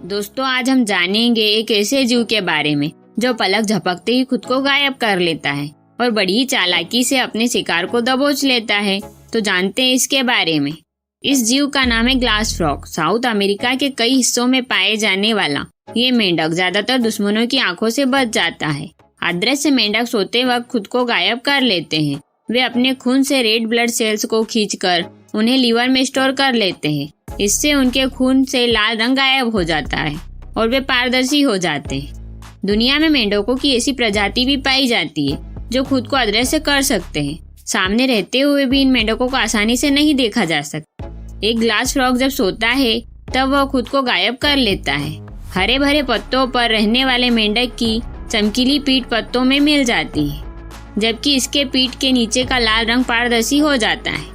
दोस्तों, आज हम जानेंगे एक ऐसे जीव के बारे में जो पलक झपकते ही खुद को गायब कर लेता है और बड़ी ही चालाकी से अपने शिकार को दबोच लेता है। तो जानते हैं इसके बारे में। इस जीव का नाम है ग्लास फ्रॉग। साउथ अमेरिका के कई हिस्सों में पाए जाने वाला ये मेंढक ज्यादातर दुश्मनों की आंखों से बच जाता है। अदृश्य मेंढक सोते वक्त खुद को गायब कर लेते हैं। वे अपने खून से रेड ब्लड सेल्स को खींचकर उन्हें लीवर में स्टोर कर लेते हैं। इससे उनके खून से लाल रंग गायब हो जाता है और वे पारदर्शी हो जाते हैं। दुनिया में मेंढकों की ऐसी प्रजाति भी पाई जाती है जो खुद को अदृश्य कर सकते हैं। सामने रहते हुए भी इन मेंढकों को आसानी से नहीं देखा जा सकता। एक ग्लास फ्रॉग जब सोता है तब वह खुद को गायब कर लेता है। हरे भरे पत्तों पर रहने वाले मेंढक की चमकीली पीठ पत्तों में मिल जाती है, जबकि इसके पीठ के नीचे का लाल रंग पारदर्शी हो जाता है।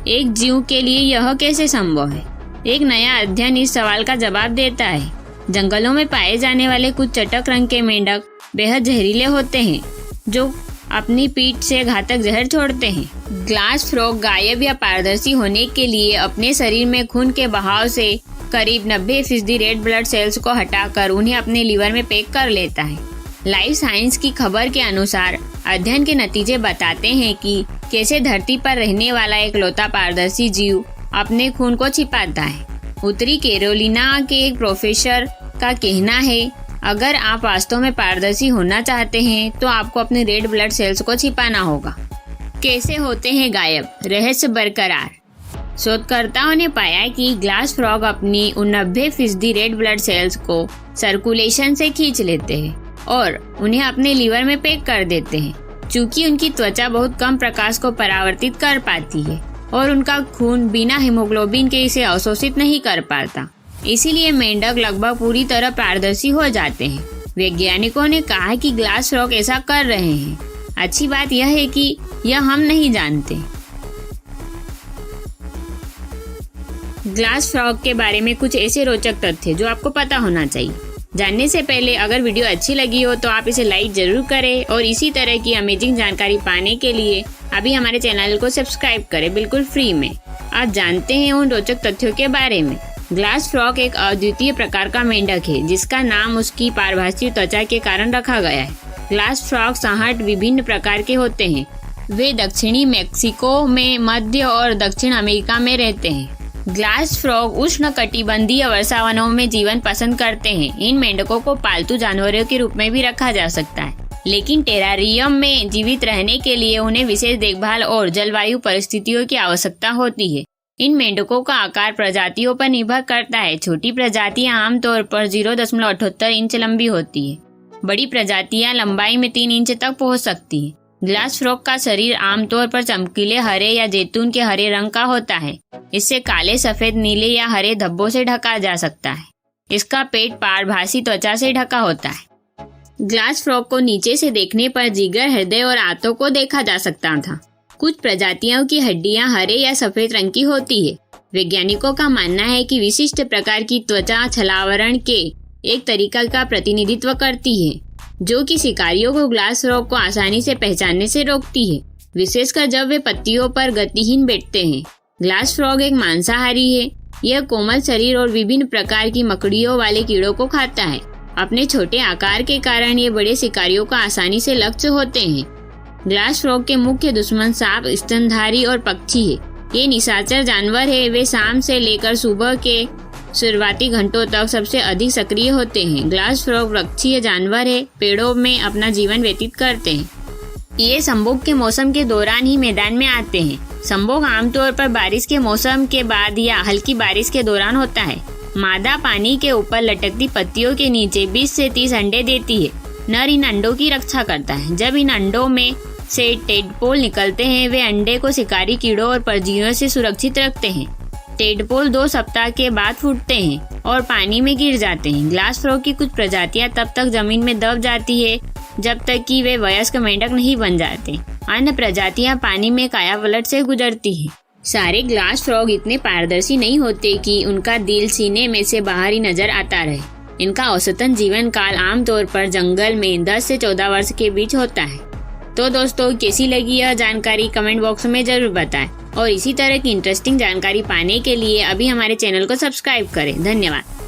एक जीव के लिए यह कैसे संभव है? एक नया अध्ययन इस सवाल का जवाब देता है। जंगलों में पाए जाने वाले कुछ चटक रंग के मेंढक बेहद जहरीले होते हैं, जो अपनी पीठ से घातक जहर छोड़ते हैं। ग्लास फ्रॉग गायब या पारदर्शी होने के लिए अपने शरीर में खून के बहाव से करीब 90% रेड ब्लड सेल्स को हटाकर उन्हें अपने लीवर में पैक कर लेता है। लाइफ साइंस की खबर के अनुसार अध्ययन के नतीजे बताते हैं कि कैसे धरती पर रहने वाला एक लौता पारदर्शी जीव अपने खून को छिपाता है। उत्तरी कैरोलिना के एक प्रोफेसर का कहना है, अगर आप वास्तव में पारदर्शी होना चाहते हैं तो आपको अपने रेड ब्लड सेल्स को छिपाना होगा। कैसे होते हैं गायब? रहस्य बरकरार। शोधकर्ताओं ने पाया कि ग्लास फ्रॉग अपनी 90% रेड ब्लड सेल्स को सर्कुलेशन से खींच लेते हैं और उन्हें अपने लीवर में पैक कर देते हैं। चूंकि उनकी त्वचा बहुत कम प्रकाश को परावर्तित कर पाती है और उनका खून बिना हीमोग्लोबिन के इसे अवशोषित नहीं कर पाता, इसीलिए मेंढक लगभग पूरी तरह पारदर्शी हो जाते हैं। वैज्ञानिकों ने कहा कि ग्लास फ्रॉग ऐसा कर रहे हैं। अच्छी बात यह है कि यह हम नहीं जानते। ग्लास फ्रॉग के बारे में कुछ ऐसे रोचक तथ्य जो आपको पता होना चाहिए। जानने से पहले अगर वीडियो अच्छी लगी हो तो आप इसे लाइक जरूर करें और इसी तरह की अमेजिंग जानकारी पाने के लिए अभी हमारे चैनल को सब्सक्राइब करें, बिल्कुल फ्री में। आज जानते हैं उन रोचक तथ्यों के बारे में। ग्लास फ्रॉग एक अद्वितीय प्रकार का मेंढक है जिसका नाम उसकी पारभासी त्वचा के कारण रखा गया है। ग्लास फ्रॉग 60 विभिन्न प्रकार के होते हैं। वे दक्षिणी मेक्सिको में, मध्य और दक्षिण अमेरिका में रहते हैं। ग्लास फ्रॉग उष्णकटिबंधीय वर्षावनों में जीवन पसंद करते हैं। इन मेंढकों को पालतू जानवरों के रूप में भी रखा जा सकता है, लेकिन टेरारियम में जीवित रहने के लिए उन्हें विशेष देखभाल और जलवायु परिस्थितियों की आवश्यकता होती है। इन मेंढकों का आकार प्रजातियों पर निर्भर करता है। छोटी प्रजातियां आमतौर पर 0.78 इंच लंबी होती है। बड़ी प्रजातियां लंबाई में 3 इंच तक पहुंच सकती है। ग्लास फ्रॉग का शरीर आमतौर पर चमकीले हरे या जैतून के हरे रंग का होता है। इससे काले, सफेद, नीले या हरे धब्बों से ढका जा सकता है। इसका पेट पारभासी त्वचा से ढका होता है। ग्लास फ्रॉग को नीचे से देखने पर जिगर, हृदय और आंतों को देखा जा सकता था। कुछ प्रजातियों की हड्डियां हरे या सफेद रंग की होती है। वैज्ञानिकों का मानना है कि विशिष्ट प्रकार की त्वचा छलावरण के एक तरीका का प्रतिनिधित्व करती है, जो कि शिकारियों को ग्लास फ्रॉग को आसानी से पहचानने से रोकती है, विशेषकर जब वे पत्तियों पर गतिहीन बैठते हैं। ग्लास फ्रॉग एक मांसाहारी है। यह कोमल शरीर और विभिन्न प्रकार की मकड़ियों वाले कीड़ों को खाता है। अपने छोटे आकार के कारण ये बड़े शिकारियों का आसानी से लक्ष्य होते हैं। ग्लास फ्रॉग के मुख्य दुश्मन सांप, स्तनधारी और पक्षी है। ये निशाचर जानवर है। वे शाम से लेकर सुबह के शुरुआती घंटों तक सबसे अधिक सक्रिय होते हैं। ग्लास फ्रॉग वृक्षीय जानवर है। पेड़ों में अपना जीवन व्यतीत करते हैं। ये संभोग के मौसम के दौरान ही मैदान में आते हैं। संभोग आमतौर पर बारिश के मौसम के बाद या हल्की बारिश के दौरान होता है। मादा पानी के ऊपर लटकती पत्तियों के नीचे 20 से 30 अंडे देती है। नर इन अंडों की रक्षा करता है। जब इन अंडों में से टेडपोल निकलते हैं, वे अंडे को शिकारी कीड़ों और परजीवियों से सुरक्षित रखते हैं। टेडपोल 2 सप्ताह के बाद फूटते हैं और पानी में गिर जाते हैं। ग्लास फ्रॉग की कुछ प्रजातियां तब तक जमीन में दब जाती है जब तक कि वे वयस्क मेंढक नहीं बन जाते। अन्य प्रजातियां पानी में कायापलट से गुजरती हैं। सारे ग्लास फ्रॉग इतने पारदर्शी नहीं होते कि उनका दिल सीने में से बाहर ही नजर आता रहे। इनका औसतन जीवन काल आमतौर पर जंगल में 10 से 14 वर्ष के बीच होता है। तो दोस्तों, कैसी लगी यह जानकारी कमेंट बॉक्स में जरूर बताएं और इसी तरह की इंटरेस्टिंग जानकारी पाने के लिए अभी हमारे चैनल को सब्सक्राइब करें। धन्यवाद।